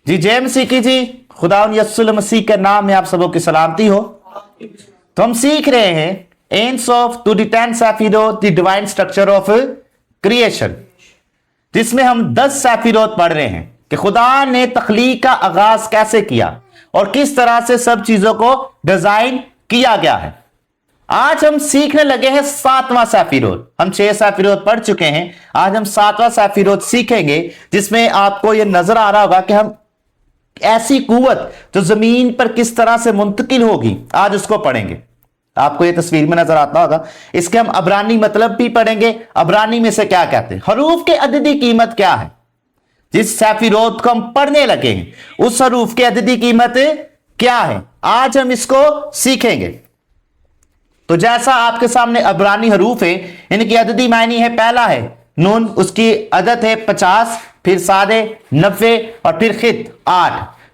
जी जय मसीह की जी, खुदा यस्सुल मसीह के नाम में आप सबों की सलामती हो। तो हम सीख रहे हैं aims of to the 10 sefirot the divine structure of creation, जिसमें हम 10 सफीरोत पढ़ रहे हैं कि खुदा ने तख्लीक का आगाज कैसे किया और किस तरह से सब चीजों को डिजाइन किया गया है। आज हम सीखने लगे हैं 7वां सफीरोत। हम 6 सफीरोत पढ़ चुके हैं, आज हम 7वां सफीरोत सीखेंगे, जिसमें आपको यह नजर आ रहा होगा कि हम ऐसी कुव्वत जो जमीन पर किस तरह से मुंतकिल होगी, आज उसको पढ़ेंगे। आपको यह तस्वीर में नजर आता होगा। इसके हम अबरानी मतलब भी पढ़ेंगे, अबरानी में से क्या कहते हैं, हरूफ के अददी कीमत क्या है। जिस सफीरोत को हम पढ़ने लगे हैं उस हरूफ के अददी कीमत क्या है, आज हम इसको सीखेंगे। तो जैसा आपके सामने अबरानी हरूफ है, इनकी अददी मायनी है, पहला है नून, उसकी अदद है 50, फिर सादे 90 और फिर खित 8।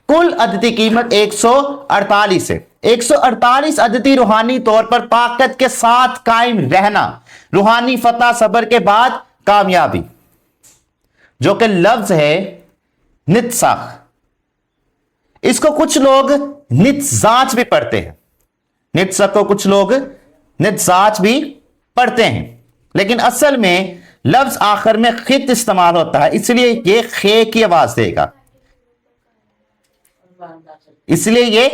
कुल अददी कीमत 148 है। 148 अददी रूहानी तौर पर ताकत के साथ कायम रहना, रूहानी फतह सबर के बाद कामयाबी, जो कि लफ्ज है नित्साख। इसको कुछ लोग नित्जाच भी पढ़ते हैं, नित्सक को कुछ लोग नित्जाच भी पढ़ते हैं, लेकिन असल में लफ्ज आखिर में खित इस्तेमाल होता है, इसलिए ये खे की आवाज देगा, इसलिए ये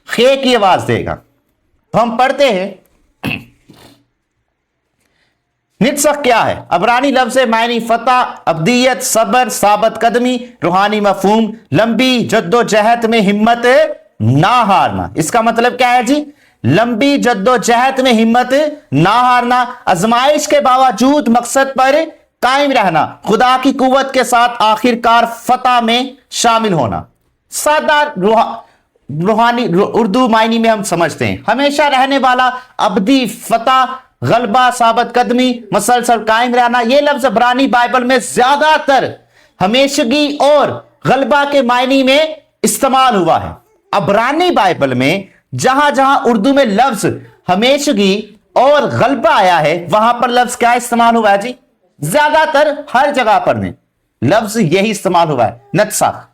खे की आवाज देगा। तो हम पढ़ते हैं नित्सक क्या है। अबरानी लफ्ज मायनी फतह, अब्दियत, सबर, साबत कदमी, रूहानी मफहूम, लंबी जद्दोजहद में हिम्मत ना हारना। इसका मतलब क्या है जी, लंबी जद्दोजहद में हिम्मत ना हारना, आजमाइश के बावजूद मकसद पर कायम रहना, खुदा की कुव्वत के साथ आखिरकार फतह में शामिल होना। सादा रूहानी उर्दू मायनी में हम समझते हैं हमेशा रहने वाला, अब्दी, फतह, गलबा, साबत कदमी, मसलसल कायम रहना। यह लफ्ज अबरानी बाइबल में ज्यादातर हमेशगी और गलबा के मायनी में इस्तेमाल हुआ है। अबरानी बाइबल में जहां जहां उर्दू में लफ्ज हमेशगी और गलबा आया है, वहां पर लफ्ज क्या इस्तेमाल हुआ है जी, ज्यादातर हर जगह पर में लफ्ज यही इस्तेमाल हुआ है, नत्साख।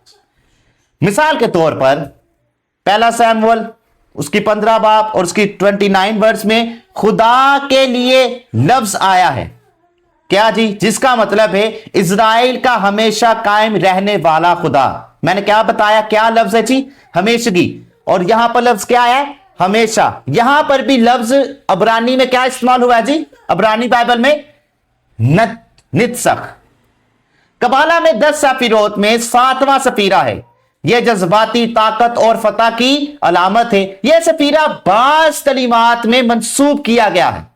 मिसाल के तौर पर पहला सैमुअल उसकी 15 बाब और उसकी 29 वर्स में खुदा के लिए लफ्ज आया है, क्या जी, जिसका मतलब है इज़राइल का हमेशा कायम रहने वाला खुदा। मैंने क्या बताया, क्या लफ्ज है जी, हमेशगी, और यहां पर लफ्ज क्या है, हमेशा। यहां पर भी लफ्ज अबरानी में क्या इस्तेमाल हुआ है जी, अबरानी बाइबल में नित्सख। कबाला में 10 सफीरोत में 7वां सफीरा है। यह जज्बाती ताकत और फतह की अलामत है। यह सफीरा बाज तलीमात में मंसूब किया गया है,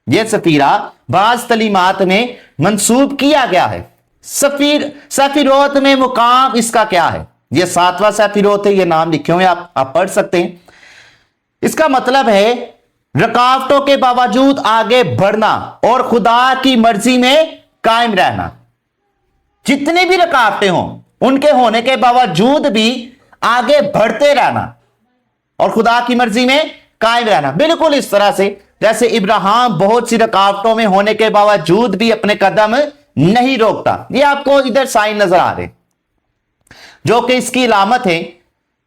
यह सफीरा बाज तलीमात में मंसूब किया गया है। सफीरोत में मुकाम इसका क्या है, यह 7वां सफीरोत है, यह नाम लिखे हुए आप पढ़ सकते हैं। इसका मतलब है रुकावटों के बावजूद आगे बढ़ना और खुदा की मर्जी में कायम रहना। जितनी भी रुकावटें हों, उनके होने के बावजूद भी आगे बढ़ते रहना और खुदा की मर्जी में कायम रहना। बिल्कुल इस तरह से जैसे इब्राहिम बहुत सी रुकावटों में होने के बावजूद भी अपने कदम नहीं रोकता। ये आपको इधर साइन नजर आ रहे, जो कि इसकी अलामत है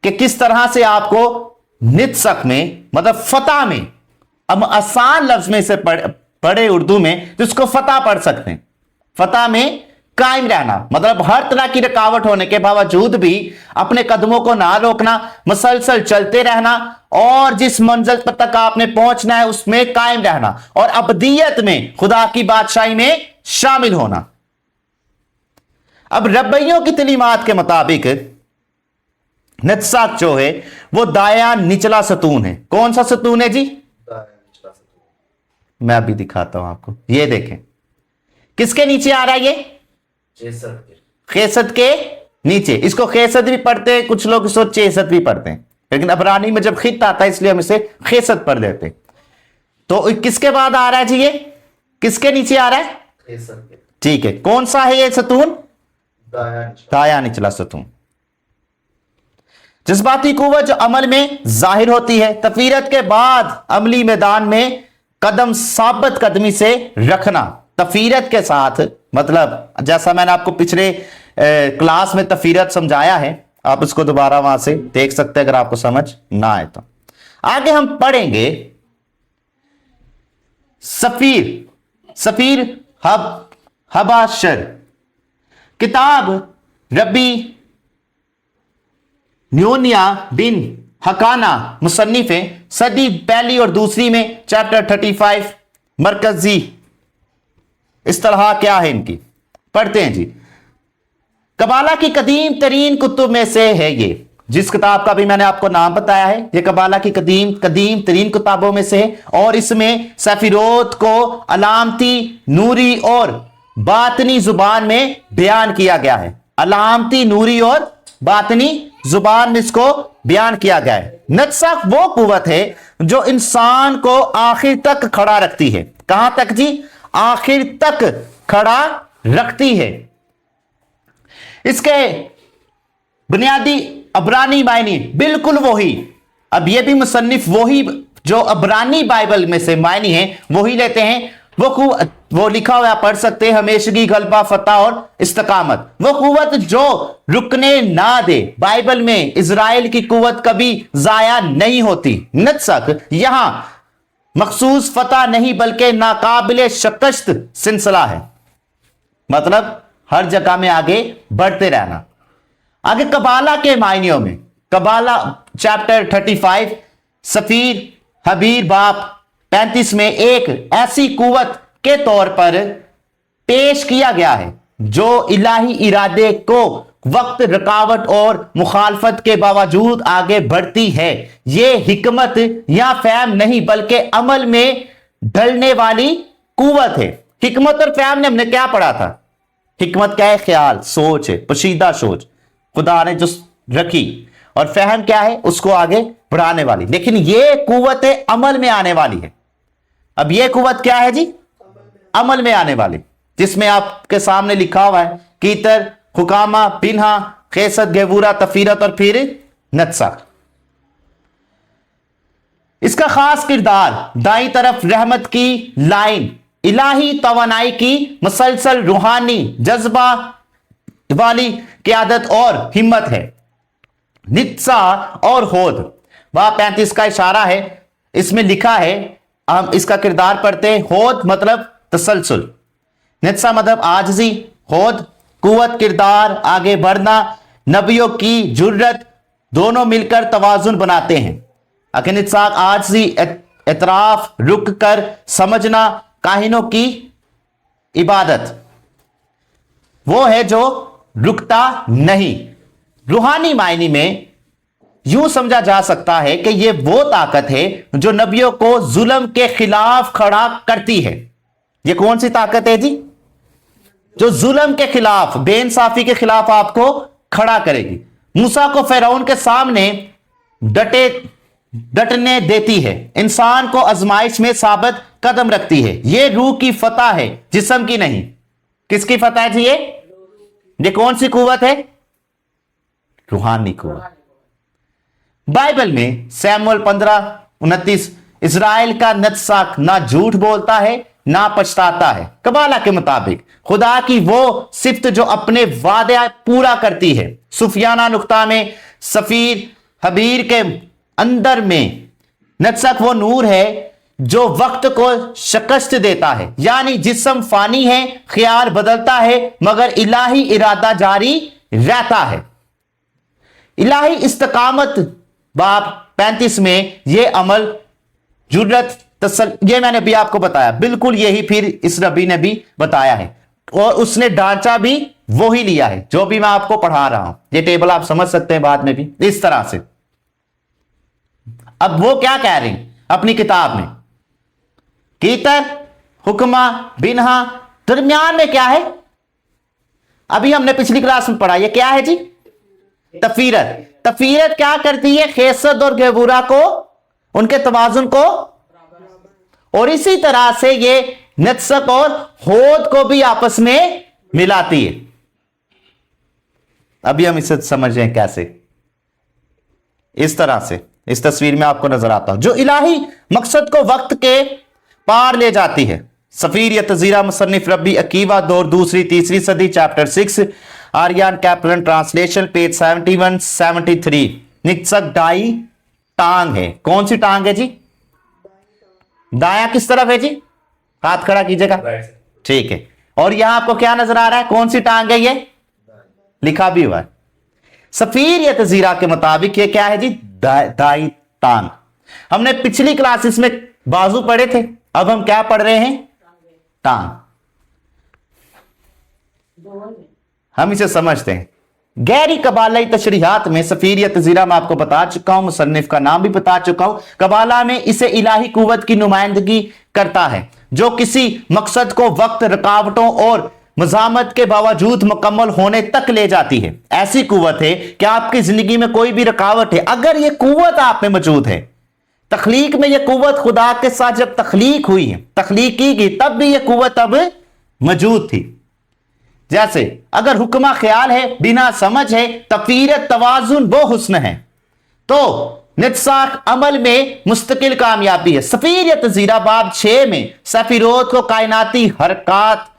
कि किस तरह से आपको नित्सक में, मतलब फतह में, अब आसान लफ्ज में से पढ़े उर्दू में, जिसको फतह पढ़ सकते हैं, फतह में कायम रहना, मतलब हर तरह की रुकावट होने के बावजूद भी अपने कदमों को ना रोकना, मसलसल चलते रहना और जिस मंजिल पर तक आपने पहुंचना है उसमें कायम रहना, और अब्दियत में खुदा की बादशाही में शामिल होना। अब रब्बइयों की तलीमात के मुताबिक नित्सक जो है वो दाया निचला सतून है। कौन सा सतून है जी, मैं अभी दिखाता हूं आपको। ये देखें किसके नीचे आ रहा है, ये खेसत के नीचे। इसको खेसत भी पढ़ते हैं कुछ लोग, इसको चेसत भी पढ़ते हैं, लेकिन अबरानी में जब खित आता है इसलिए हम इसे खेसत पढ़ लेते हैं। तो किसके बाद आ रहा है जी, ये किसके नीचे आ रहा है, ठीक है। कौन सा है ये सतून, दाया निचला सतून। जज्बाती कुव्वत जो अमल में जाहिर होती है, तफीरत के बाद अमली मैदान में कदम साबित कदमी से रखना। तफीरत के साथ मतलब जैसा मैंने आपको पिछले क्लास में तफीरत समझाया है, आप इसको दोबारा वहां से देख सकते हैं अगर आपको समझ ना आए तो। आगे हम पढ़ेंगे सफीर हबाशर, किताब रबी न्योनिया बिन हकाना मुसन्निफ है, सदी पहली और दूसरी में, चैप्टर 35। मरकजी इस्तलाह क्या है इनकी, पढ़ते हैं जी। कबाला की कदीम तरीन कुतुब में से है ये, जिस किताब का भी मैंने आपको नाम बताया है, ये कबाला की कदीम तरीन किताबों में से है, और इसमें सफीरोत को अलामती, नूरी और बातनी जुबान में बयान किया गया है। अलामती, नूरी और बातनी जुबान में इसको बयान किया गया है। नत्सख वो कुव्वत है जो इंसान को आखिर तक खड़ा रखती है। कहां तक जी? आखिर तक खड़ा रखती है। इसके बुनियादी अबरानी मायने बिल्कुल वही, अब ये भी मुसन्निफ वही जो अबरानी बाइबल में से मायने हैं वही लेते हैं। वो लिखा हुआ पढ़ सकते हैं, हमेशगी, गलबा, फतह और इस्तकामत। वो कुव्वत जो रुकने ना दे। बाइबल में इजराइल की कुव्वत कभी जाया नहीं होती। नत्सख यहां मखसूस फतह नहीं बल्कि नाकाबिले शिकस्त सिलसिला है, मतलब हर जगह में आगे बढ़ते रहना। आगे कबाला के मायनियों में, कबाला चैप्टर 35 सफीर हबीर बाप 35 में एक ऐसी कुव्वत के तौर पर पेश किया गया है जो इलाही इरादे को वक्त, रुकावट और मुखालफत के बावजूद आगे बढ़ती है। यह हिकमत या फहम नहीं बल्कि अमल में ढलने वाली कुव्वत है। हिकमत और फहम ने हमने क्या पढ़ा था? हिकमत क्या है? ख्याल, सोच है, पोशीदा सोच खुदा ने जो रखी, और फहम क्या है? उसको आगे बढ़ाने वाली। लेकिन यह कुव्वत अमल में आने वाली है। अब यह कुव्वत क्या है जी? अमल में आने वाली, जिसमें आपके सामने लिखा हुआ है कीतर, हुकामा, बिन्हा, खेसत, गेवूरा, तफीरत और फिर नत्सख। इसका खास किरदार दाई तरफ रहमत की लाइन, इलाही तवानाई की मुसलसल रूहानी जज्बा वाली क़यादत और हिम्मत है। नित्सा और होद, वह 35 का इशारा है, इसमें लिखा है, हम इसका किरदार पढ़ते हैं। होद मतलब तसलसल, नित्सा मतलब आजजी, होद कुव्वत, किरदार, आगे बढ़ना, नबियों की जुर्रत, दोनों मिलकर तवाजुन बनाते हैं। अगर नित्सा आजजी, एतराफ, रुक कर समझना, काहिनों की इबादत, वो है जो रुकता नहीं। रूहानी मायने में यूं समझा जा सकता है कि यह वो ताकत है जो नबियों को जुल्म के खिलाफ खड़ा करती है। यह कौन सी ताकत है जी? जो जुल्म के खिलाफ, बेइंसाफी के खिलाफ आपको खड़ा करेगी। मूसा को फिरौन के सामने डटने देती है, इंसान को आजमाइश में साबित कदम रखती है। यह रूह की फतह है, जिस्म की नहीं। किसकी फतह है जी? ये कौन सी कुव्वत है? रूहानी कुव्वत। बाइबल में सैमुअल 15:29 इजराइल का नत्सख ना झूठ बोलता है ना पछताता है। कबाला के मुताबिक खुदा की वो सिफ्त जो अपने वादे पूरा करती है। सुफियाना नुक्ता में सफीर हबीर के अंदर में नत्सख वो नूर है जो वक्त को शिकस्त देता है, यानी जिस्म फानी है, ख्याल बदलता है, मगर इलाही इरादा जारी रहता है। इलाही इस्तकामत बाब 35 में यह अमल, जुर्रत, ये मैंने भी आपको बताया, बिल्कुल यही फिर इस रबी ने भी बताया है, और उसने ढांचा भी वही लिया है जो भी मैं आपको पढ़ा रहा हूं। ये टेबल आप समझ सकते हैं बाद में भी इस तरह से। अब वो क्या कह रही अपनी किताब में? कीतर, हुक्मा, बिन्हा, दरमियान में क्या है? अभी हमने पिछली क्लास में पढ़ा, ये क्या है जी? तफीरत। तफीरत क्या करती है? खेसत और गेबूरा को, उनके तवाजुन को, और इसी तरह से ये नत्सख और होद को भी आपस में मिलाती है। अभी हम इसे समझ रहे हैं कैसे। इस तरह से इस तस्वीर में आपको नजर आता हूं, जो इलाही मकसद को वक्त के पार ले जाती है। सफीर तजीरा मुसन्निफ रब्बी अकीवा दौर दूसरी तीसरी सदी chapter 6 Aryan Kaplan translation page 71 73। निक्सक दाई टांग है। कौन सी टांग है जी? दाया किस तरफ है जी? हाथ खड़ा कीजिएगा। ठीक है। और यहां आपको क्या नजर आ रहा है? कौन सी टांग है? ये लिखा भी हुआ है। सफीर तजीरा के मुताबिक ये क्या है जी? दाई टांग। हमने पिछली क्लासेस में बाजू पढ़े थे, अब हम क्या पढ़ रहे हैं? टांग। हम इसे समझते हैं। गहरी कबालाई तशरीहात में सफीर तजीरा में आपको बता चुका हूं, मुसन्निफ का नाम भी बता चुका हूं। कबाला में इसे इलाही कुव्वत की नुमाइंदगी करता है जो किसी मकसद को वक्त, रुकावटों और मज़ामत के बावजूद मुकम्मल होने तक ले जाती है। ऐसी कुव्वत है कि आपकी जिंदगी में कोई भी रुकावट है, अगर यह कुव्वत आप में मौजूद है, तखलीक में यह कुव्वत खुदा के साथ जब तखलीक हुई है, तखलीक की गई, तब भी यह कुव्वत अब मौजूद थी। जैसे अगर हुक्मा ख्याल है, बिना समझ है, तफीरत तवाजुन वो हुस्न है, तो नित्साक अमल में मुस्तकिल कामयाबी है। सफीर तजीरा बाब 6 में सफीरोत को कायनाती हरकात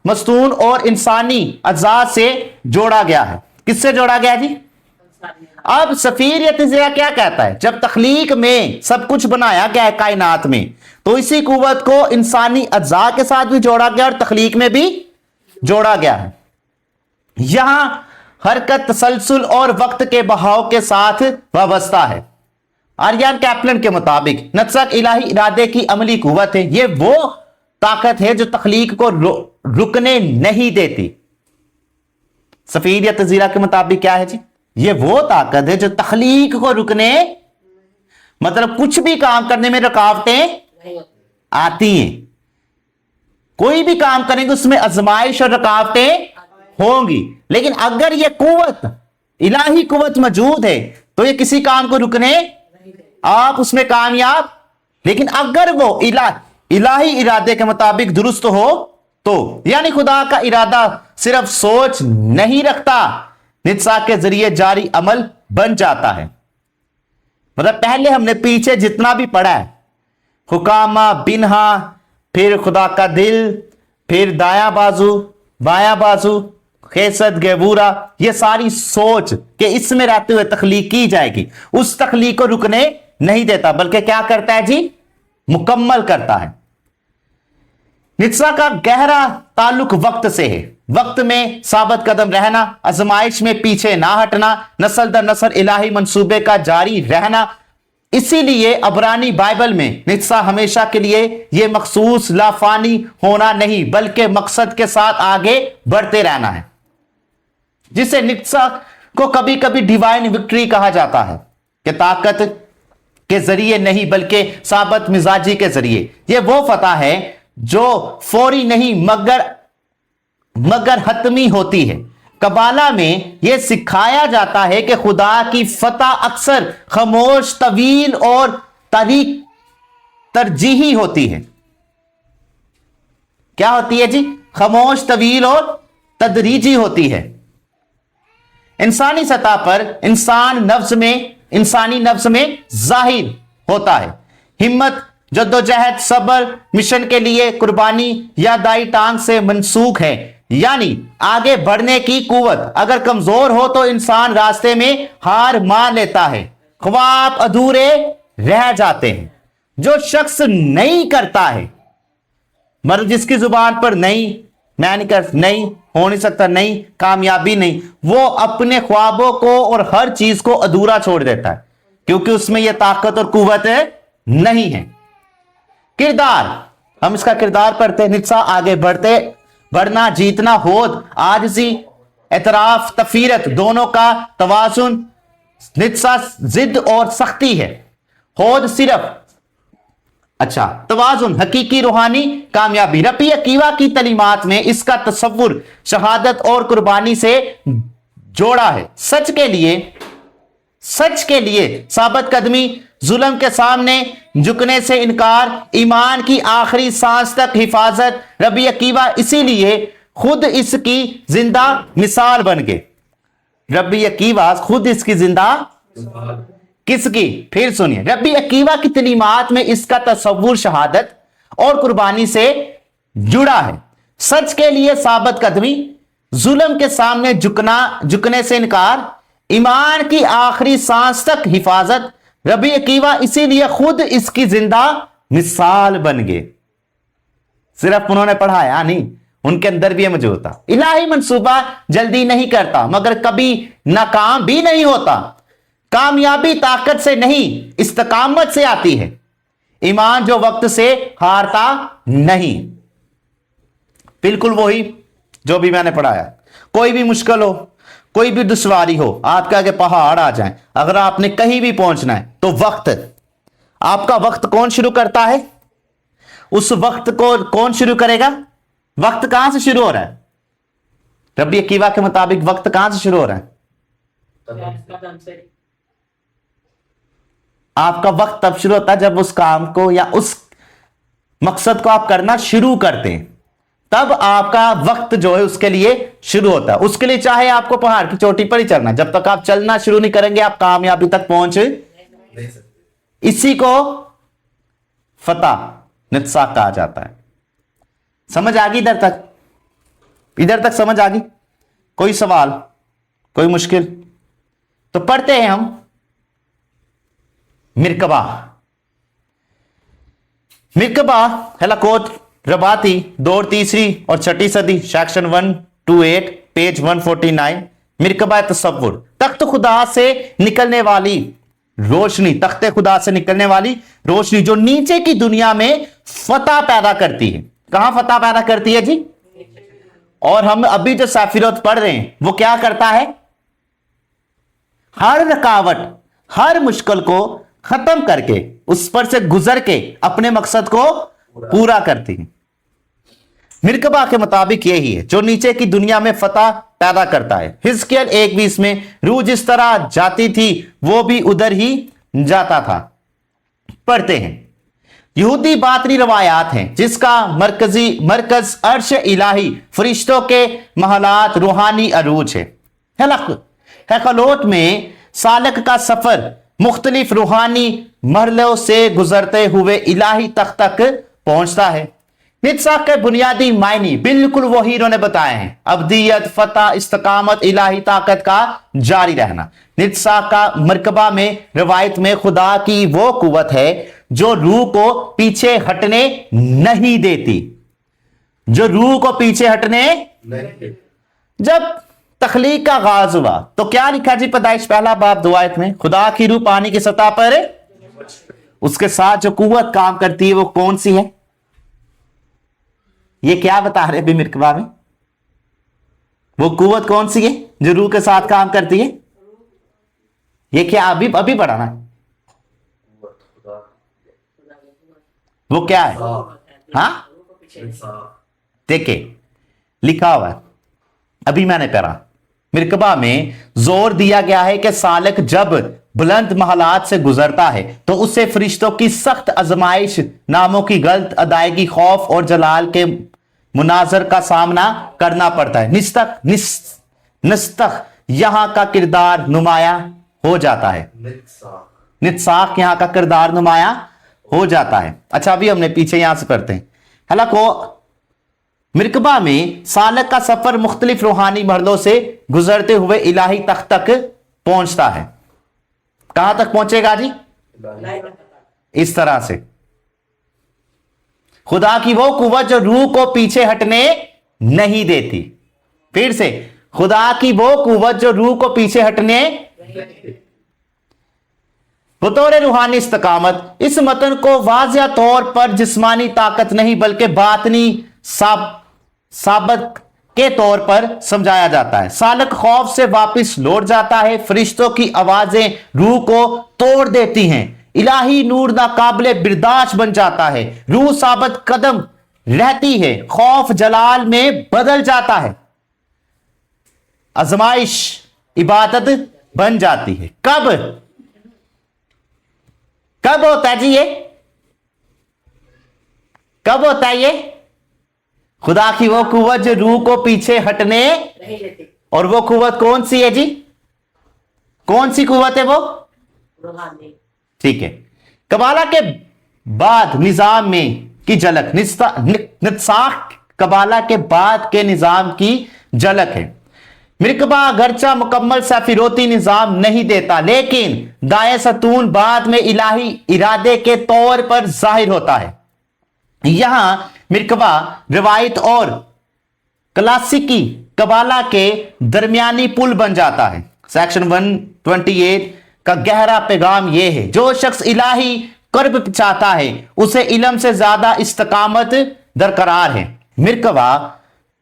मस्तून और इंसानी अज्जा से जोड़ा गया है। किससे जोड़ा गया जी? अब सफीर तजीरा क्या कहता है? जब तखलीक में सब कुछ बनाया गया है कायनात में, तो इसी कुव्वत को इंसानी अज्जा के साथ भी जोड़ा गया और तखलीक में भी जोड़ा गया है। यहां हरकत, तसलसल और वक्त के बहाव के साथ वाबस्ता है। आर्यन कैप्लन के मुताबिक नत्सक इलाही इरादे की अमली कुव्वत है। यह वो ताकत है जो तखलीक को रुकने नहीं देती। सफीर तजीरा के मुताबिक क्या है जी? यह वो ताकत है जो तखलीक को रुकने, मतलब कुछ भी काम करने में रुकावटें आती हैं। कोई भी काम करेंगे उसमें आजमाइश और रुकावटें होंगी, लेकिन अगर यह कुव्वत, इलाही कुव्वत मौजूद है, तो यह किसी काम को रुकने, आप उसमें कामयाब। लेकिन अगर वो इलाही इरादे के मुताबिक दुरुस्त हो, तो यानी खुदा का इरादा सिर्फ सोच नहीं रखता, नित्सा के जरिए जारी अमल बन जाता है। मतलब पहले हमने पीछे जितना भी पढ़ा है, हुकामा, बिन्हा, फिर खुदा का दिल, फिर दाया बाजू, बाया बाजू, खेसद, गेबूरा, ये सारी सोच के इसमें रहते हुए तखलीक की जाएगी, उस तखलीक को रुकने नहीं देता, बल्कि क्या करता है जी? मुकम्मल करता है। नित्सा का गहरा ताल्लुक वक्त से है। वक्त में साबित कदम रहना, आजमाइश में पीछे ना हटना, नस्ल दर नस्ल इलाही मंसूबे का जारी रहना। इसीलिए अबरानी बाइबल में नित्सा हमेशा के लिए यह मखसूस लाफानी होना नहीं, बल्कि मकसद के साथ आगे बढ़ते रहना है, जिसे नित्सा को कभी कभी डिवाइन विक्ट्री कहा जाता है, कि ताकत के जरिए नहीं बल्कि साबित मिजाजी के जरिए। यह वो फतह है जो फौरी नहीं मगर हतमी होती है। कबाला में यह सिखाया जाता है कि खुदा की फतह अक्सर खामोश, तवील और तरजीही होती है। क्या होती है जी? खामोश, तवील और तदरीजी होती है। इंसानी सतह पर इंसानी नफ्स में जाहिर होता है। हिम्मत, जद्दोजहद, सब्र, मिशन के लिए कुर्बानी या दाई टांग से मंसूख है, यानी आगे बढ़ने की कुव्वत। अगर कमजोर हो तो इंसान रास्ते में हार मान लेता है, ख्वाब अधूरे रह जाते हैं। जो शख्स नहीं करता है, मतलब जिसकी जुबान पर नहीं, मैं नहीं कर, नहीं हो नहीं सकता, नहीं, कामयाबी नहीं, वो अपने ख्वाबों को और हर चीज को अधूरा छोड़ देता है, क्योंकि उसमें यह ताकत और कुव्वत नहीं है। किरदार, हम इसका किरदार पढ़ते हैं। नित्सा आगे बढ़ना, जीतना, होद, आजिज़ी, एतराफ, तफीरत, दोनों का तवाजुन। नित्सा जिद और सख्ती है, होद सिर्फ तवाजुन, हकीकी रूहानी कामयाबी। रबी अकीवा की तलीमात में इसका तसव्वुर शहादत और कुर्बानी से जोड़ा है। सच के लिए साबित कदमी, जुल्म के सामने झुकने से इनकार, ईमान की आखिरी सांस तक हिफाजत। रबी अकीवा इसीलिए खुद इसकी जिंदा मिसाल बन गए। रबी अकीवा खुद इसकी जिंदा, किसकी? फिर सुनिए, रब्बी अकीवा की तलीमात में इसका तसव्वुर शहादत और कुर्बानी से जुड़ा है। सच के लिए साबित कदमी, जुल्म के सामने झुकने से इनकार, ईमान की आखिरी सांस तक हिफाजत। रब्बी अकीवा इसीलिए खुद इसकी जिंदा मिसाल बन गए। सिर्फ उन्होंने पढ़ाया नहीं, उनके अंदर भी मौजूद था। इलाही मंसूबा जल्दी नहीं करता मगर कभी नाकाम भी नहीं होता। कामयाबी ताकत से नहीं इस्तकामत से आती है। ईमान जो वक्त से हारता नहीं। बिल्कुल वही जो भी मैंने पढ़ाया। कोई भी मुश्किल हो, कोई भी दुश्वारी हो, आपके आगे पहाड़ आ जाए, अगर आपने कहीं भी पहुंचना है तो वक्त, आपका वक्त कौन शुरू करता है? उस वक्त को कौन शुरू करेगा? वक्त कहां से शुरू हो रहा है? रब्बी अकीवा के मुताबिक वक्त कहां से शुरू हो रहा है? आपका वक्त तब शुरू होता है जब उस काम को या उस मकसद को आप करना शुरू करते हैं, तब आपका वक्त जो है उसके लिए शुरू होता है। उसके लिए चाहे आपको पहाड़ की चोटी पर ही चढ़ना, जब तक आप चलना शुरू नहीं करेंगे आप कामयाबी तक पहुंच नहीं सकते। इसी को फतह नित्सा कहा जाता है। समझ आ गई? इधर तक समझ आ गई? कोई सवाल, कोई मुश्किल? तो पढ़ते हैं हम मिरकबा। मिरकबा हलाकोत रबाती दौर तीसरी और छठी सदी, सेक्शन 128 पेज 149। मिरकबा तसव्वुर, तख्त खुदा से निकलने वाली रोशनी, तख्ते खुदा से निकलने वाली रोशनी जो नीचे की दुनिया में फतह पैदा करती है। कहां फतह पैदा करती है जी? और हम अभी जो साफिरत पढ़ रहे हैं वो क्या करता है? हर रुकावट, हर मुश्किल को खत्म करके, उस पर से गुजर के अपने मकसद को पूरा करती है। मिरकबा के मुताबिक यही है जो नीचे की दुनिया में फतह पैदा करता है। हिजकियल 1:20 में रूह जिस तरह जाती थी वो भी उधर ही जाता था। पढ़ते हैं, यहूदी बातनी रवायात हैं जिसका मरकज अर्श इलाही, फरिश्तों के महलात, रूहानी अरूज है। हखलोत में सालक का सफर मुख्तलिफ रूहानी मरहलों से गुजरते हुए इलाही तख्त तक पहुंचता है। नित्सा के बुनियादी मायने बिल्कुल वही इन्होंने बताए हैं। अब्दियत, फतह, इस्तकामत, इलाही ताकत का जारी रहना। नित्सा का मरकबा में रवायत में खुदा की वो कुव्वत है जो रूह को पीछे हटने नहीं देती, जो रूह को पीछे हटने नहीं। जब तखलीक का आगाज हुआ तो क्या लिखा जी? पैदाइश पहला बाब 2 आयत में, खुदा की रूह पानी की सतह पर, उसके साथ जो कुव्वत काम करती है वो कौन सी है? ये क्या बता रहे भी मिरकबा में? वो कुव्वत कौन सी है जो रूह के साथ काम करती है? ये क्या अभी पढ़ाना? वो क्या है? हाँ, देखिए लिखा हुआ है, अभी मैंने पढ़ा। मिरकबा में जोर दिया गया है कि सालक जब बुलंद महलात से गुजरता है तो उसे फरिश्तों की सख्त आजमाइश, नामों की गलत अदायगी, खौफ और जलाल के मुनाजर का सामना करना पड़ता है। निस्तख यहां का किरदार नुमाया हो जाता है। नित्साक यहां का किरदार नुमाया हो जाता है। अच्छा, अभी हमने पीछे यहां से पढ़ते हैं। हालांकि मिरकबा में सालक का सफर मुख्तलिफ रूहानी मरहलों से गुजरते हुए इलाही तख्त तक पहुंचता है। कहां तक पहुंचेगा जी? इस तरह से खुदा की वो कुव्वत जो रूह को पीछे हटने नहीं देती। फिर से, खुदा की वो कुव्वत जो रूह को पीछे हटने, बतौर रूहानी इस्तकामत। इस मतन को वाज़िया तौर पर जिस्मानी ताकत नहीं बल्कि बातनी साबत के तौर पर समझाया जाता है। सालक खौफ से वापस लौट जाता है। फरिश्तों की आवाजें रूह को तोड़ देती हैं। इलाही नूर नाकाबिले बिर्दाश्त बन जाता है। रूह साबत कदम रहती है। खौफ जलाल में बदल जाता है। आजमाइश इबादत बन जाती है। कब होता है जी ये? कब होता है ये? खुदा की वो कुव्वत जो रूह को पीछे हटने नहीं देती। और वो कुव्वत कौन सी है जी? कौन सी कुव्वत है वो? रूहानी। ठीक है। कबाला के बाद निजाम में की झलक, नित्साख कबाला के बाद के निजाम की झलक है। मिरकबा अगरचा मुकम्मल सफिरोती निजाम नहीं देता, लेकिन दाए सतून बाद में इलाही इरादे के तौर पर जाहिर होता है। यहां मिरकबा रिवायत और क्लासिकी कबाला के दरमियानी पुल बन जाता है। सेक्शन 128 का गहरा पैगाम यह है, जो शख्स इलाही कर्ब चाहता है उसे इल्म से ज्यादा इस्तकामत दरकरार है। मिरकबा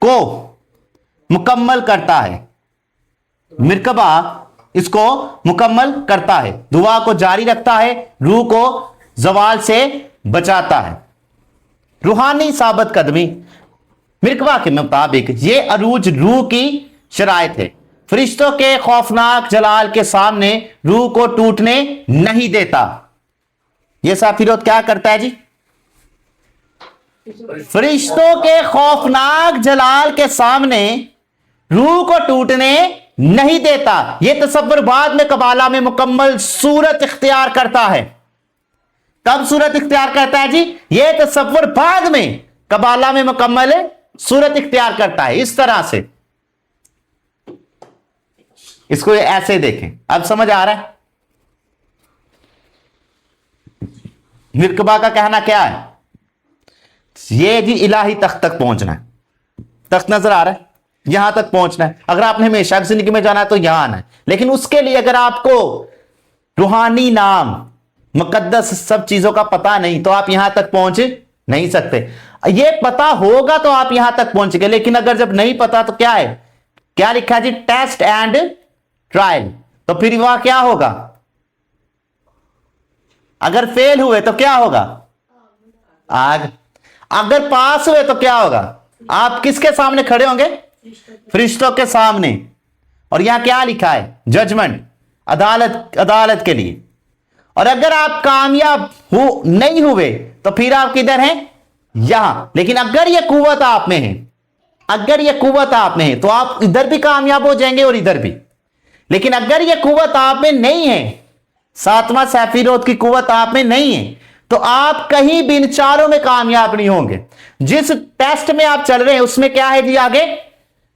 को मुकम्मल करता है, मिरकबा इसको मुकम्मल करता है, दुआ को जारी रखता है, रूह को जवाल से बचाता है। रूहानी साबित कदमी, मिरकबा के मुताबिक ये अरूज रूह की शराइत है। फरिश्तों के खौफनाक जलाल के सामने रूह को टूटने नहीं देता। यह साफिरोत क्या करता है जी? फरिश्तों के खौफनाक जलाल के सामने रूह को टूटने नहीं देता। यह तसव्वुर बाद में कबाला में मुकम्मल सूरत इख्तियार करता है। कब सूरत इख्तियार करता है जी? यह तसव्वुर बाद में कबाला में मुकम्मल सूरत इख्तियार करता है। इस तरह से इसको ऐसे देखें, अब समझ आ रहा है? मिरकबा का कहना क्या है? ये जी इलाही तख्त तक पहुंचना है। तख्त नजर आ रहा है, यहां तक पहुंचना है। अगर आपने हमेशा की जिंदगी में जाना है तो यहां आना है, लेकिन उसके लिए अगर आपको रूहानी नाम मुकद्दस सब चीजों का पता नहीं तो आप यहां तक पहुंच नहीं सकते। ये पता होगा तो आप यहां तक पहुंचेंगे, लेकिन अगर जब नहीं पता तो क्या है? क्या लिखा जी? Test and trial. तो फिर वह क्या होगा? अगर फेल हुए तो क्या होगा? आग। अगर पास हुए तो क्या होगा? आप किसके सामने खड़े होंगे? फरिश्तों के सामने। और यहां क्या लिखा है? जजमेंट, अदालत के लिए। और अगर आप कामयाब नहीं हुए तो फिर आप किधर हैं? यहां। लेकिन अगर यह कुव्वत आप में है, अगर यह कुव्वत आप में है तो आप इधर भी कामयाब हो जाएंगे और इधर भी। लेकिन अगर यह कुव्वत आप में नहीं है, सातवां सफिरोत की कुव्वत आप में नहीं है, तो आप कहीं भी इन चारों में कामयाब नहीं होंगे। जिस टेस्ट में आप चल रहे हैं उसमें क्या है जी? आगे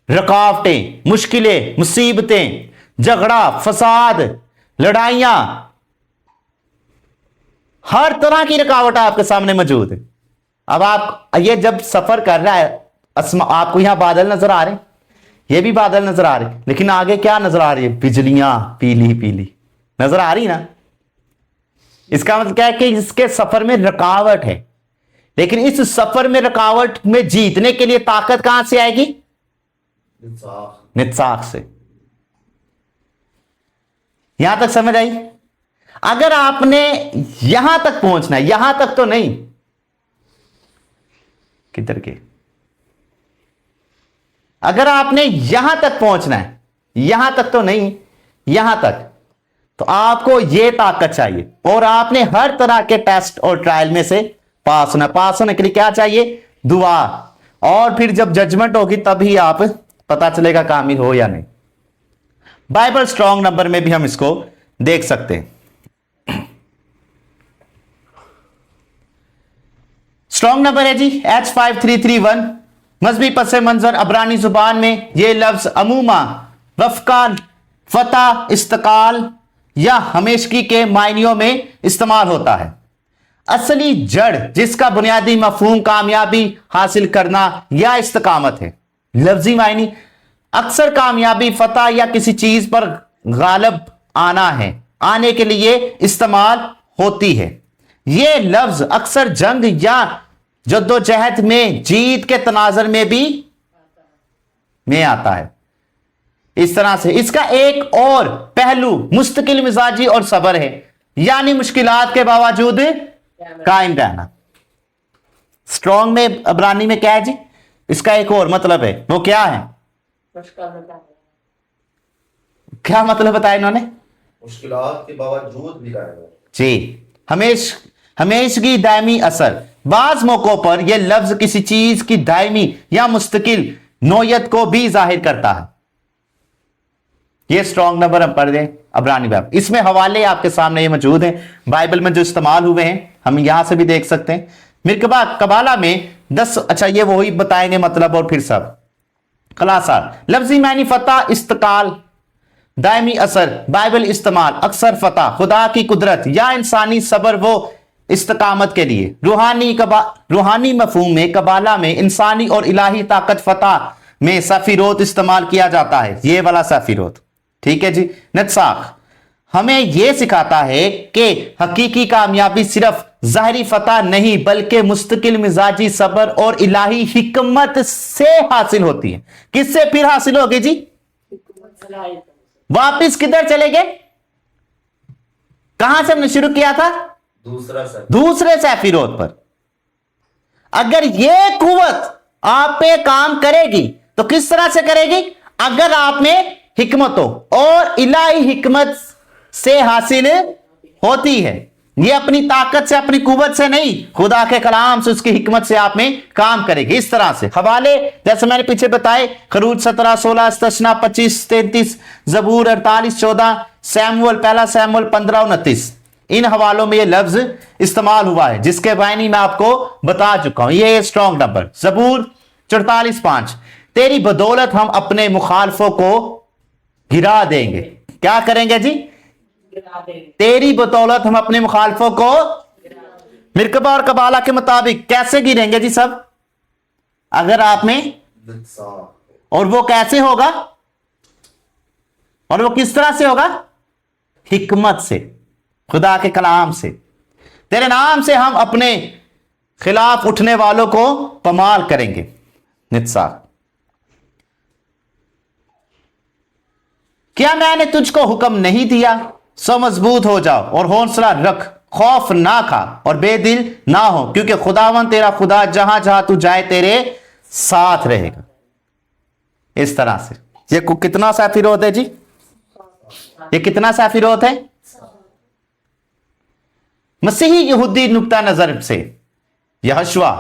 रुकावटें, मुश्किलें, मुसीबतें, झगड़ा, फसाद, लड़ाइयां, हर तरह की रुकावट आपके सामने मौजूद है। अब आप ये जब सफर कर रहा है, आपको यहां बादल नजर आ रहे हैं, ये भी बादल नजर आ रहे, लेकिन आगे क्या नजर आ रही है? बिजलियां पीली पीली नजर आ रही ना। इसका मतलब क्या है कि इसके सफर में रुकावट है, लेकिन इस सफर में रुकावट में जीतने के लिए ताकत कहां से आएगी? नित्साख से। यहां तक समझ आई? अगर आपने यहां तक पहुंचना है, यहां तक तो नहीं, किधर के, अगर आपने यहां तक पहुंचना है, यहां तक तो नहीं, यहां तक, तो आपको यह ताकत चाहिए। और आपने हर तरह के टेस्ट और ट्रायल में से पास होना। पास होने के लिए क्या चाहिए? दुआ। और फिर जब जजमेंट होगी तभी आप पता चलेगा कामिल हो या नहीं। बाइबल स्ट्रॉन्ग नंबर में भी हम इसको देख सकते हैं। स्ट्रॉन्ग नंबर है जी H5331। मजहबी पस मंजर अबरानी जुबान में यह लफ्ज अमूमा वफकान, फतह, इस्तकाल या हमेशगी के मायनियों में इस्तेमाल होता है। असली जड़ जिसका बुनियादी मफहूम कामयाबी हासिल करना या इस्तकामत है। लफ्जी मायनी अक्सर कामयाबी, फतह या किसी चीज पर गालिब आना है, आने के लिए इस्तेमाल होती है। यह लफ्ज अक्सर जंग या जद्दोजहद में जीत के तनाजर में भी आता है। इस तरह से इसका एक और पहलू मुस्तकिल मिजाजी और सब्र है, यानी मुश्किलात के बावजूद कायम रहना। स्ट्रॉन्ग में अबरानी में क्या है जी? इसका एक और मतलब है, वो क्या है? क्या मतलब बताया इन्होंने? मुश्किलात के बावजूद भी कायम जी। हमेशगी दायमी असर। बाज मौकों पर यह लफ्ज किसी चीज की दायमी या मुस्तकिल नोयत को भी जाहिर करता है। यह स्ट्रॉन्ग नंबर हम पढ़ दें। अबरानी बाब। इसमें हवाले आपके सामने ये मौजूद हैं, बाइबल में जो इस्तेमाल हुए हैं, हम यहां से भी देख सकते हैं। मिरकबा कबाला में 10, अच्छा ये वही बताएंगे मतलब और फिर सब खलासा। लफ्जी मानी फतह इस्तकाल, दायमी असर, बाइबल इस्तेमाल अक्सर फतह खुदा की कुदरत या इंसानी सब्र वो इस्तकामत के लिए। रूहानी मफहूम में कबाला में इंसानी और इलाही ताकत फतह में सफीरोत इस्तेमाल किया जाता है, ये वाला सफीरोत, ठीक है जी। नत्साख हमें यह सिखाता है कि हकीकी कामयाबी सिर्फ ज़ाहिरी फतह नहीं बल्कि मुस्तकिल मिजाजी सब्र और इलाही हिकमत से हासिल होती है। किससे फिर हासिल होगी जी? वापिस किधर चले गए? कहां से हमने शुरू किया था? दूसरे सफीरोत पर। अगर यह कुव्वत आप पे काम करेगी तो किस तरह से करेगी? अगर आप में हिकमत हो, और इलाही हिकमत से हासिल होती है, ये अपनी ताकत से अपनी कुव्वत से नहीं, खुदा के कलाम से उसकी हिकमत से आप में काम करेगी। इस तरह से हवाले जैसे मैंने पीछे बताए, खरूज 17, 16, इस्तशना 25, 33, जबूर 48, 14, सैमुअल, पहला सैमुअल 15, 29, इन हवालों में ये लफ्ज इस्तेमाल हुआ है जिसके बायनी मैं आपको बता चुका हूं। ये स्ट्रॉन्ग नंबर जबूर 44, 5, तेरी बदौलत हम अपने मुखालफों को गिरा देंगे। क्या करेंगे जी? तेरी बदौलत हम अपने मुखालफों को, मिरकबा और कबाला के मुताबिक कैसे गिरेंगे जी सब? अगर आप में, और वो कैसे होगा? और वो किस तरह से होगा? हिकमत से, खुदा के कलाम से। तेरे नाम से हम अपने खिलाफ उठने वालों को पमाल करेंगे। नित्सा क्या मैंने तुझको हुक्म नहीं दिया? सो मजबूत हो जाओ और हौसला रख, खौफ ना खा और बेदिल ना हो, क्योंकि खुदावन तेरा खुदा जहां जहां तू जाए तेरे साथ रहेगा। इस तरह से ये कितना सा फिरोत है जी? ये कितना सा फिरोत है? मसीही यहूदी नुक्ता नजर से यहोशुआ,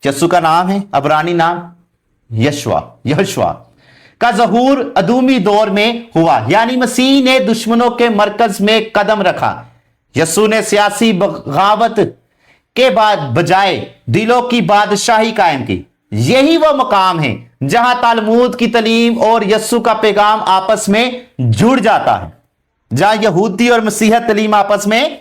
यस्सु का नाम है, अबरानी नाम यहोशुआ का ज़हूर अदूमी दौर में हुआ, यानी मसीह ने दुश्मनों के मरकज में कदम रखा। यस्सु ने सियासी बगावत के बाद बजाय दिलों की बादशाही कायम की। यही वो मकाम है जहां तालमूद की तलीम और यस्सु का पैगाम आपस में जुड़ जाता है, जहां यहूदी और मसीहत तलीम आपस में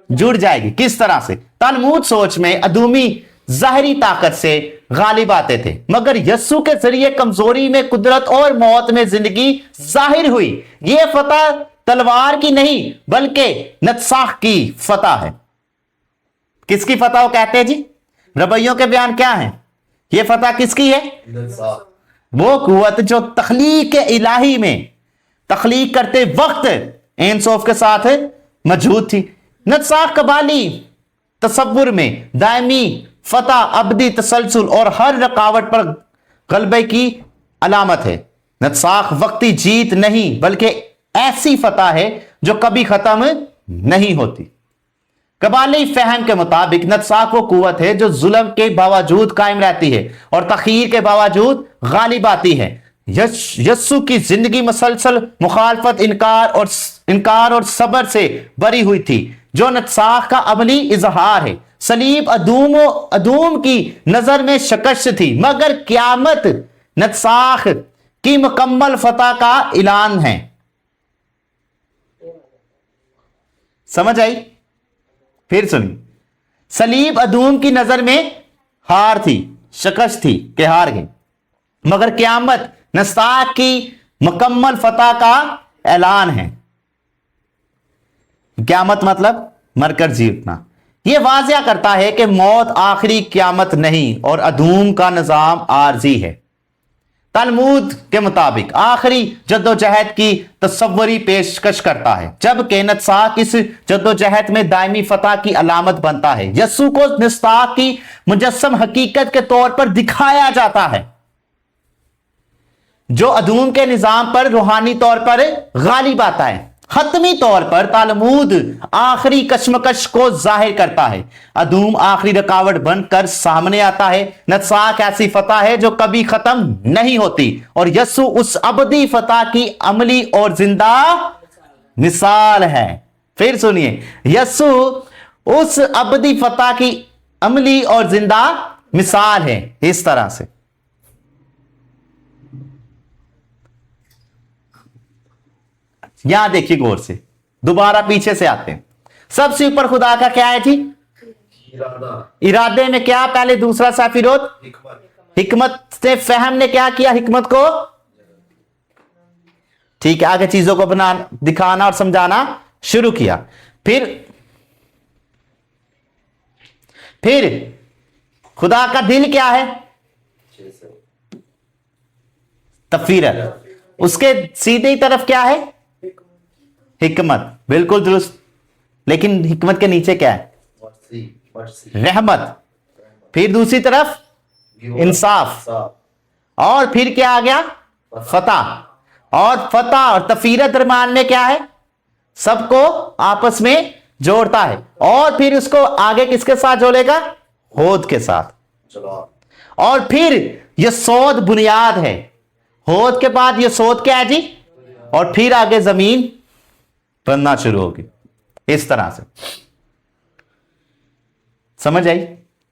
जुड़ जाएगी। किस तरह से? तालमूद सोच में अदूमी जाहिरी ताकत से गालिब आते थे, मगर यस्सु के जरिए कमजोरी में कुदरत और मौत में जिंदगी जाहिर हुई। यह फतह तलवार की नहीं बल्कि नत्साख की फतह है। किसकी फतह वो कहते हैं जी? रबैयों के बयान क्या है? यह फतह किसकी है? वो कुव्वत जो तख्लीक इलाही में तख्लीक करते वक्त इंसौफ के साथ मौजूद थी। नत्साख कबाली तसव्वुर में दायमी फतह, अबदी तसलसल और हर रकावट पर गलबे की अलामत है। नत्साख वक्ती जीत नहीं बल्कि ऐसी फतह है जो कभी खत्म नहीं होती। कबाली फहम के मुताबिक नत्साख वो कुव्वत है जो जुल्म के बावजूद कायम रहती है और तखीर के बावजूद गालिब आती है। यस्सु की जिंदगी मुसलसल मुखालफत, इनकार और सब्र से भरी हुई थी, जो नत्साख का अमली इजहार है। सलीब अदूम की नजर में शिकस्त थी, मगर क़यामत नत्साख की मुकम्मल फतह का ऐलान है। समझ आई? फिर सुनिए, सलीब अदूम की नजर में हार थी, शिकस्त थी कि हार गए, मगर क़यामत नत्साख की मुकम्मल फतह का ऐलान है। क़यामत मतलब मरकर जीतना। यह वाज़िया करता है कि मौत आखिरी क़यामत नहीं और अदूम का निज़ाम आर्जी है। तलमूद के मुताबिक आखिरी जद्दोजहद की तस्वरी पेशकश करता है, जबकि नत्साख इस जद्दोजहद में दायमी फतह की अलामत बनता है। यस्सु को नत्साख की मुजस्सम हकीकत के तौर पर दिखाया जाता है, जो अदूम के निजाम पर रूहानी तौर पर गालिब आता है। हतमी तौर पर तालमूद आखिरी कशमकश को जाहिर करता है। अदूम आखिरी रुकावट बनकर सामने आता है। नत्साख ऐसी फतह है जो कभी खत्म नहीं होती और यस्सु उस अबदी फतह की अमली और जिंदा मिसाल है। फिर सुनिए, यस्सु उस अबदी फतह की अमली और जिंदा मिसाल है। इस तरह से यहां देखिए गौर से, दोबारा पीछे से आते हैं। सबसे ऊपर खुदा का क्या है जी? इरादा, इरादे में क्या? पहले दूसरा साफिरोत हिकमत, हिकमत से फहम ने क्या किया? हिकमत को, ठीक है, आगे चीजों को बना दिखाना और समझाना शुरू किया। फिर खुदा का दिल क्या है? तफसीरत। उसके सीधी तरफ क्या है? हिकमत। बिल्कुल दुरुस्त। लेकिन हिकमत के नीचे क्या है? मर्सी, मर्सी, रहमत। फिर दूसरी तरफ इंसाफ। और फिर क्या आ गया? फतह। और फतह और तफसीरत दरमियान में क्या है? सबको आपस में जोड़ता है। और फिर उसको आगे किसके साथ जोड़ेगा? होद के साथ। चलो, और फिर यह सोद बुनियाद है। होद के बाद यह सोद क्या है जी? और फिर आगे जमीन बनना शुरू होगी। इस तरह से समझ आई?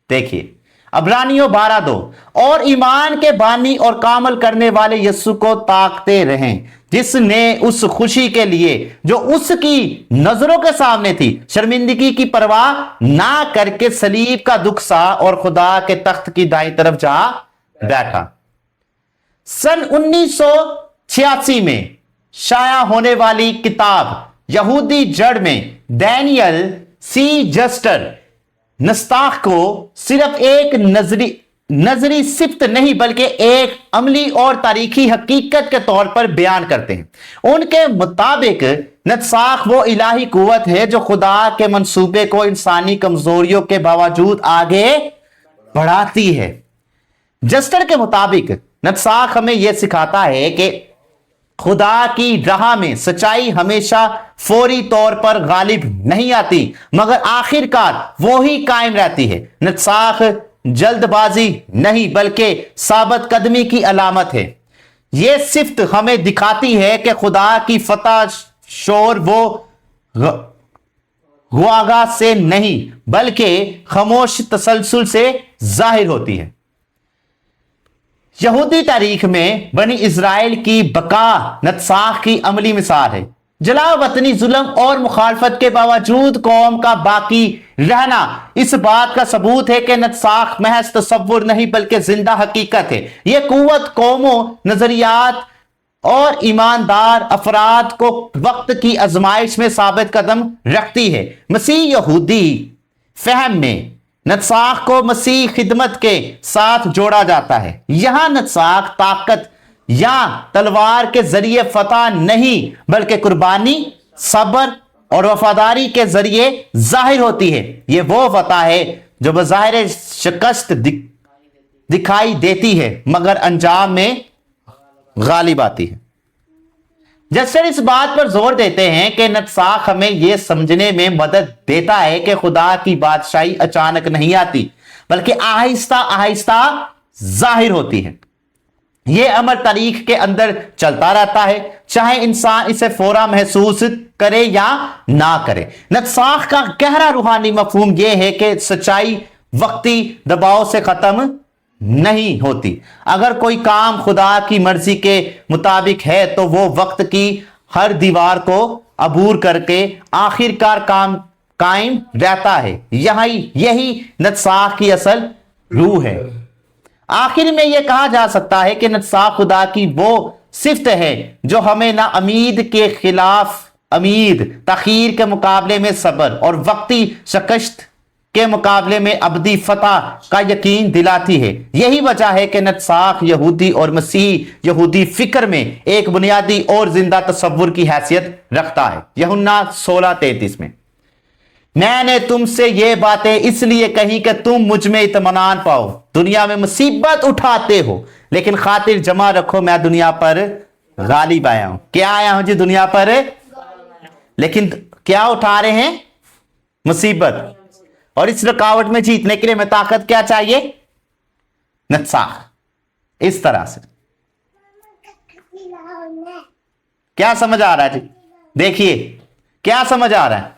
देखिए अब्रानियों 12:2, और ईमान के बानी और कामल करने वाले यस्सु को ताकते रहें, जिसने उस खुशी के लिए जो उसकी नजरों के सामने थी शर्मिंदगी की परवाह ना करके सलीब का दुख सहा और खुदा के तख्त की दाईं तरफ जा बैठा। सन 1986 में शाया होने वाली किताब यहूदी जड़ में डैनियल सी जस्टर नस्ताख को सिर्फ एक नजरी सिफ्त नहीं बल्कि एक अमली और तारीखी हकीकत के तौर पर बयान करते हैं। उनके मुताबिक नस्ताख वो इलाही कुव्वत है जो खुदा के मंसूबे को इंसानी कमजोरियों के बावजूद आगे बढ़ाती है। जस्टर के मुताबिक नस्ताख हमें यह सिखाता है कि खुदा की राह में सच्चाई हमेशा फौरी तौर पर गालिब नहीं आती, मगर आखिरकार वो ही कायम रहती है। नस्ताख जल्दबाजी नहीं बल्कि साबित कदमी की अलामत है। यह सिफ्त हमें दिखाती है कि खुदा की फतह शोर वो गुआगा से नहीं बल्कि खामोश तसलसल से जाहिर होती है। यहूदी तारीख में बनी इजराइल की बका नत्साख की अमली मिसाल है। जला वतनी जुल्म और मुखालफत के बावजूद कौम का बाकी रहना इस बात का सबूत है कि नत्साख महज तसव्वुर नहीं बल्कि जिंदा हकीकत है। यह कुव्वत कौमों, नजरियात और ईमानदार अफराद को वक्त की आजमाइश में साबित कदम रखती है। मसीह यहूदी फहम में नत्साख को मसीह खिदमत के साथ जोड़ा जाता है। यहां नत्साख ताकत या तलवार के जरिए फतह नहीं बल्कि कुर्बानी, सब्र और वफादारी के जरिए जाहिर होती है। यह वो फतह है जो बज़ाहिर शिकस्त दिखाई देती है मगर अंजाम में गालिब आती है। जस्टर इस बात पर जोर देते हैं कि नत्साख हमें यह समझने में मदद देता है कि खुदा की बादशाही अचानक नहीं आती बल्कि आहिस्ता आहिस्ता जाहिर होती है। यह अमर तारीख के अंदर चलता रहता है, चाहे इंसान इसे फौरा महसूस करे या ना करे। नत्साख का गहरा रूहानी मफहूम यह है कि सच्चाई वक्ती दबाव से खत्म नहीं होती। अगर कोई काम खुदा की मर्जी के मुताबिक है तो वो वक्त की हर दीवार को अबूर करके आखिरकार काम कायम रहता है। यही नत्साख की असल रूह है। आखिर में यह कहा जा सकता है कि नत्साख खुदा की वो सिफ्त है जो हमें ना उम्मीद के खिलाफ उम्मीद, तखीर के मुकाबले में सब्र और वक्ती शिकस्त के मुकाबले में अबदी फतह का यकीन दिलाती है। यही वजह है कि नत्साख यहूदी और मसीह यहूदी फिक्र में एक बुनियादी और जिंदा तस्वुर की हैसियत रखता है। यूहन्ना 16:33 में, मैंने तुमसे ये बातें इसलिए कही कि तुम मुझ में इत्मीनान पाओ। दुनिया में मुसीबत उठाते हो लेकिन खातिर जमा रखो, मैं दुनिया पर गालिब आया हूं। क्या आया हूं जी? दुनिया पर। लेकिन क्या उठा रहे हैं? मुसीबत। और इस रुकावट में जीतने के लिए हमें ताकत क्या चाहिए? नत्साख। इस तरह से क्या समझ आ रहा है जी? देखिए क्या समझ आ रहा है,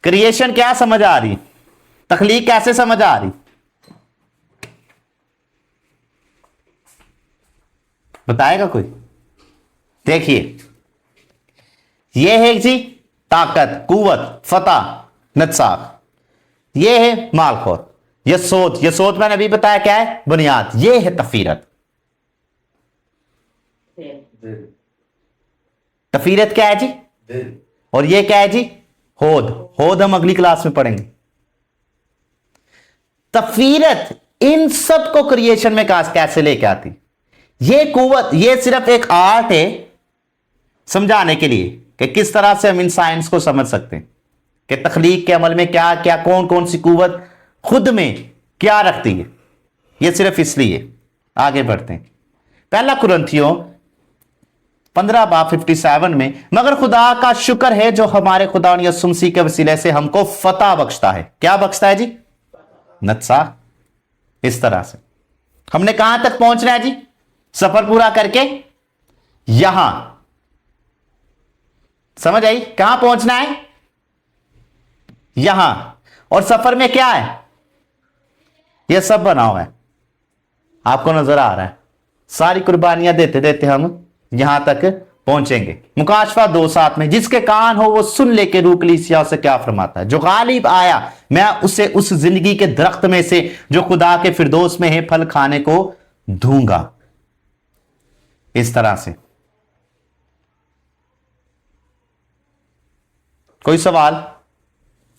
क्रिएशन क्या समझ आ रही, तखलीक कैसे समझ आ रही, बताएगा कोई? देखिए ये है जी ताकत, कुव्वत, फतह, नत्साक, ये है मालखोर, यसोद, यसोद मैंने अभी बताया क्या है, बुनियाद, ये है तफीरत। दिल तफीरत क्या है जी, दिल और ये क्या है जी, होद, होद हम अगली क्लास में पढ़ेंगे। तफीरत इन सब को क्रिएशन में कैसे लेके आती, ये कुव्वत, ये सिर्फ एक आर्ट है समझाने के लिए कि किस तरह से हम इन साइंस को समझ सकते हैं कि तखलीक के अमल में क्या क्या, कौन कौन सी कुव्वत खुद में क्या रखती है, ये सिर्फ इसलिए। आगे बढ़ते हैं, पहला कुरिन्थियों 15:57 में, मगर खुदा का शुक्र है जो हमारे खुदा और यीशु मसीह के वसीले से हमको फतह बख्शता है। क्या बख्शता है जी, नत्सा। इस तरह से हमने कहां तक पहुंचना है जी, सफर पूरा करके यहां, समझ आई, कहां पहुंचना है, यहां। और सफर में क्या है, यह सब बना हुआ है, आपको नजर आ रहा है। सारी कुर्बानियां देते देते हम यहां तक पहुंचेंगे। मुकाशफा 2:7 में, जिसके कान हो वो सुन ले के रूह कलीसिया से क्या फरमाता है, जो गालिब आया मैं उसे उस जिंदगी के दरख्त में से जो खुदा के फिरदौस में है फल खाने को दूंगा। इस तरह से कोई सवाल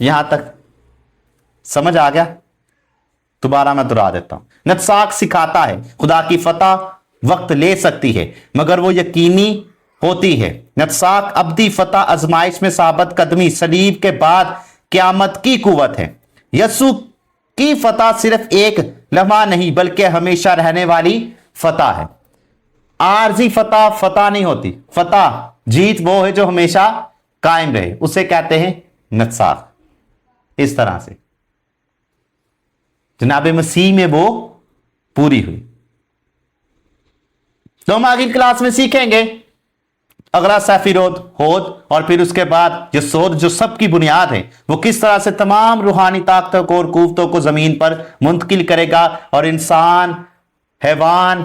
यहां तक समझ आ गया? दोबारा मैं दोहरा देता हूं। नत्साक सिखाता है खुदा की फतह वक्त ले सकती है मगर वो यकीनी होती है। नत्साक अब्दी फतह आजमाइश में साबित कदमी सलीब के बाद क्यामत की कुव्वत है। यसु की फतह सिर्फ एक लम्हा नहीं बल्कि हमेशा रहने वाली फतह है। आरजी फतह फतह नहीं होती, फतह जीत वो है जो हमेशा कायम रहे, उसे कहते हैं नत्साक। इस तरह से जनाब मसीह में वो पूरी हुई। तो हम आगे क्लास में सीखेंगे अगला सफीरोद, होद, और फिर उसके बाद यसोद जो सबकी बुनियाद है, वो किस तरह से तमाम रूहानी ताकतों को और कुव्वतों को जमीन पर मुंतकिल करेगा और इंसान, हैवान,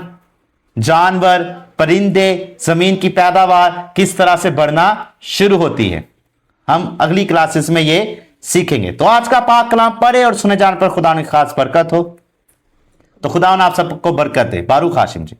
जानवर, परिंदे, जमीन की पैदावार किस तरह से बढ़ना शुरू होती है। हम अगली क्लासेस में ये सीखेंगे। तो आज का पाक कलाम पढ़े और सुने जाने पर खुदा ने खास बरकत हो। तो खुदा आप सबको बरकत दे। बारूक हाशिम जी।